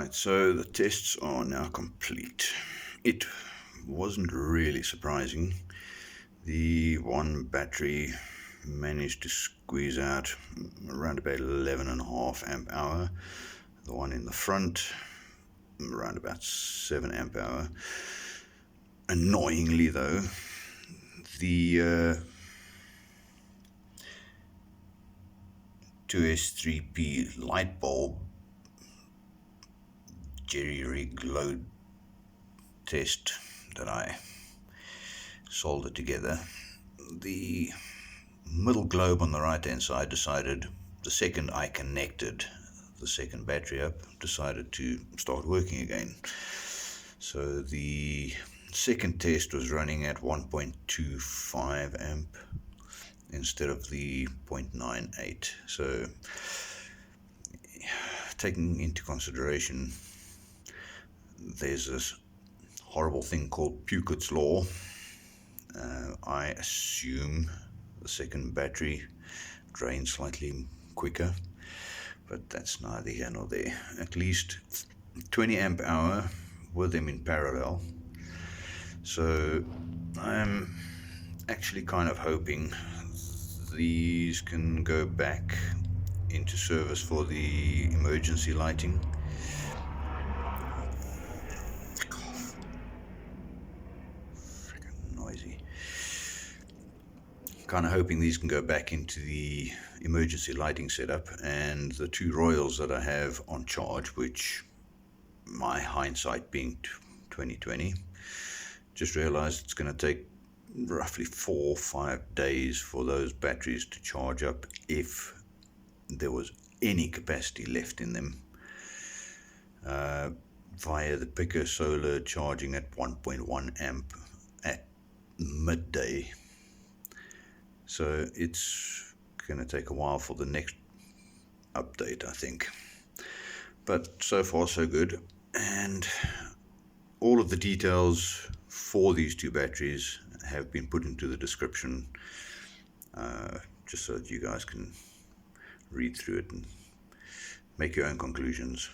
Right, so the tests are now complete. It wasn't really surprising. The one battery managed to squeeze out around about 11.5 amp hour. The one in the front around about 7 amp hour. Annoyingly though, the 2S3P light bulb jerry-rig load test that I soldered together, the middle globe on the right hand side decided, the second I connected the second battery up, decided to start working again. So the second test was running at 1.25 amp instead of the 0.98. So taking into consideration there's this horrible thing called Peukert's law, I assume the second battery drains slightly quicker, but that's neither here nor there. At least 20 amp hour with them in parallel. So I'm actually kind of hoping these can go back into service for the emergency lighting. Freaking noisy. Kind of hoping these can go back into the emergency lighting setup, and the two Royals that I have on charge, which my hindsight being 2020, just realized it's going to take roughly 4 or 5 days for those batteries to charge up if there was any capacity left in them, via the Peukert solar charging at 1.1 amp at midday. So it's going to take a while for the next update, I think. But so far so good, and all of the details for these two batteries have been put into the description, just so that you guys can read through it and make your own conclusions.